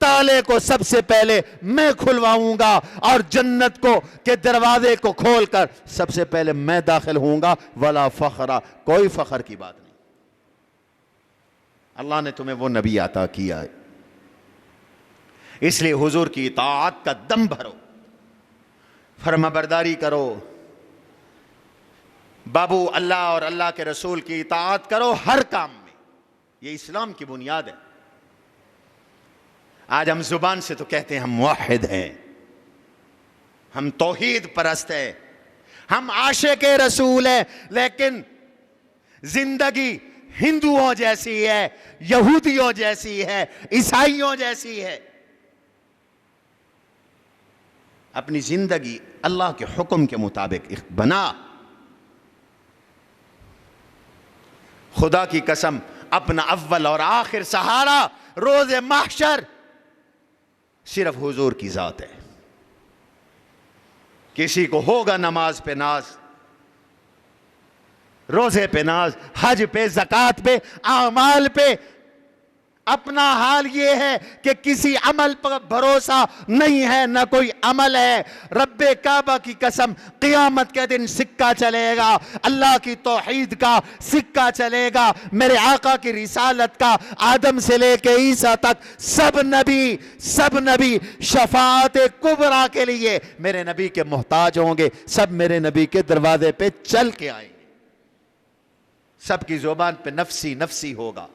تالے کو سب سے پہلے میں کھلواؤں گا, اور جنت کے دروازے کو کھول کر سب سے پہلے میں داخل ہوں گا. ولا فخر, کوئی فخر کی بات نہیں. اللہ نے تمہیں وہ نبی عطا کیا ہے, اس لیے حضور کی اطاعت کا دم بھرو, فرما برداری کرو. بابو اللہ اور اللہ کے رسول کی اطاعت کرو ہر کام میں. یہ اسلام کی بنیاد ہے. آج ہم زبان سے تو کہتے ہیں ہم موحد ہیں, ہم توحید پرست ہیں, ہم عاشق رسول ہیں, لیکن زندگی ہندوؤں جیسی ہے, یہودیوں جیسی ہے, عیسائیوں جیسی ہے. اپنی زندگی اللہ کے حکم کے مطابق بنا. خدا کی قسم, اپنا اول اور آخر سہارا روز محشر صرف حضور کی ذات ہے. کسی کو ہوگا نماز پہ ناز, روزے پہ ناز, حج پہ, زکوٰۃ پہ, اعمال پہ. اپنا حال یہ ہے کہ کسی عمل پر بھروسہ نہیں ہے, نہ کوئی عمل ہے. رب کعبہ کی قسم, قیامت کے دن سکہ چلے گا, اللہ کی توحید کا سکہ چلے گا, میرے آقا کی رسالت کا. آدم سے لے کے عیسیٰ تک سب نبی شفاعت کبریٰ کے لیے میرے نبی کے محتاج ہوں گے. سب میرے نبی کے دروازے پہ چل کے آئیں گے. سب کی زبان پہ نفسی نفسی ہوگا.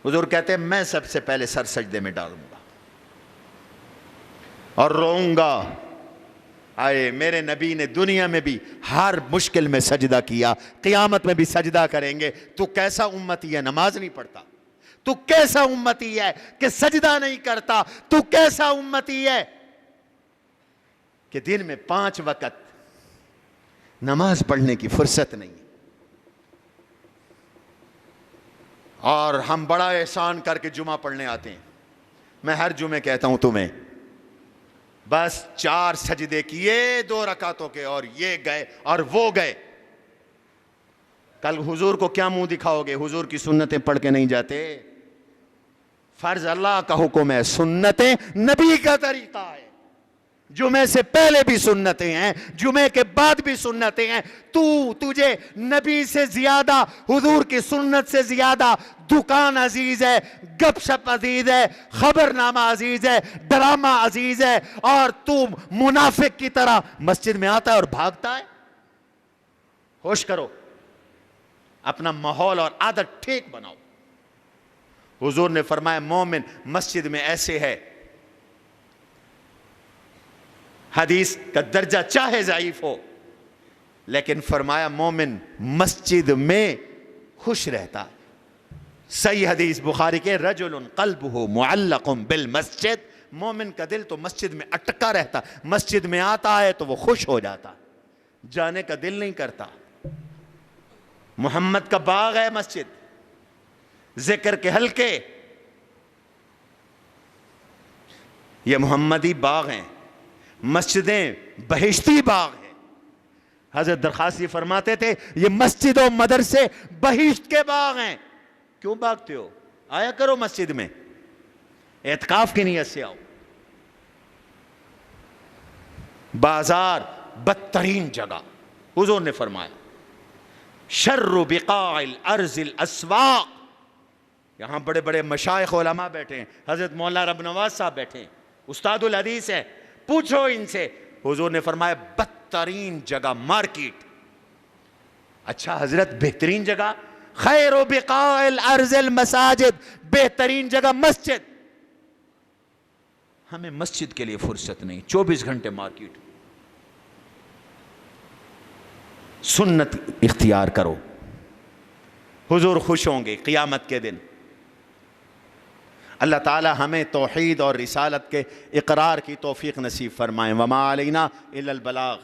حضور کہتے ہیں میں سب سے پہلے سر سجدے میں ڈالوں گا اور روؤں گا. آئے میرے نبی نے دنیا میں بھی ہر مشکل میں سجدہ کیا, قیامت میں بھی سجدہ کریں گے. تو کیسا امتی ہے نماز نہیں پڑھتا؟ تو کیسا امتی ہے کہ سجدہ نہیں کرتا؟ تو کیسا امتی ہے کہ دن میں 5 وقت نماز پڑھنے کی فرصت نہیں؟ اور ہم بڑا احسان کر کے جمعہ پڑھنے آتے ہیں. میں ہر جمعے کہتا ہوں تمہیں, بس 4 سجدے کیے 2 رکعتوں کے, اور یہ گئے اور وہ گئے. کل حضور کو کیا منہ دکھاؤ گے؟ حضور کی سنتیں پڑھ کے نہیں جاتے. فرض اللہ کا حکم ہے، سنتیں نبی کا طریقہ ہے. جمعے سے پہلے بھی سنتیں ہیں، جمعے کے بعد بھی سنتیں ہیں. تجھے نبی سے زیادہ، حضور کی سنت سے زیادہ دکان عزیز ہے، گپ شپ عزیز ہے، خبر نامہ عزیز ہے، ڈرامہ عزیز ہے، اور تو منافق کی طرح مسجد میں آتا ہے اور بھاگتا ہے. ہوش کرو، اپنا ماحول اور عادت ٹھیک بناؤ. حضور نے فرمایا مومن مسجد میں ایسے ہے، حدیث کا درجہ چاہے ضعیف ہو، لیکن فرمایا مومن مسجد میں خوش رہتا. صحیح حدیث بخاری کے، رجل قلبہ معلق بالمسجد، مومن کا دل تو مسجد میں اٹکا رہتا، مسجد میں آتا ہے تو وہ خوش ہو جاتا، جانے کا دل نہیں کرتا. محمد کا باغ ہے مسجد، ذکر کے حلقے یہ محمدی باغ ہیں، مسجدیں بہشتی باغ ہیں. حضرت درخواسی فرماتے تھے یہ مسجد و مدرسے بہشت کے باغ ہیں. کیوں بھاگتے ہو؟ آیا کرو مسجد میں، اعتکاف کی نیت سے آؤ. بازار بدترین جگہ، حضور نے فرمایا شر بقاع الارض الاسواق. یہاں بڑے بڑے مشائخ علماء بیٹھے ہیں، حضرت مولانا رب نواز صاحب بیٹھے ہیں، استاد الحدیث ہے، پوچھو ان سے. حضور نے فرمایا بدترین جگہ مارکیٹ. اچھا حضرت بہترین جگہ؟ خیر بقاع الارض المساجد، بہترین جگہ مسجد. ہمیں مسجد کے لیے فرصت نہیں، 24 گھنٹے مارکیٹ. سنت اختیار کرو، حضور خوش ہوں گے قیامت کے دن. اللہ تعالی ہمیں توحید اور رسالت کے اقرار کی توفیق نصیب فرمائیں. وما علینا الا البلاغ.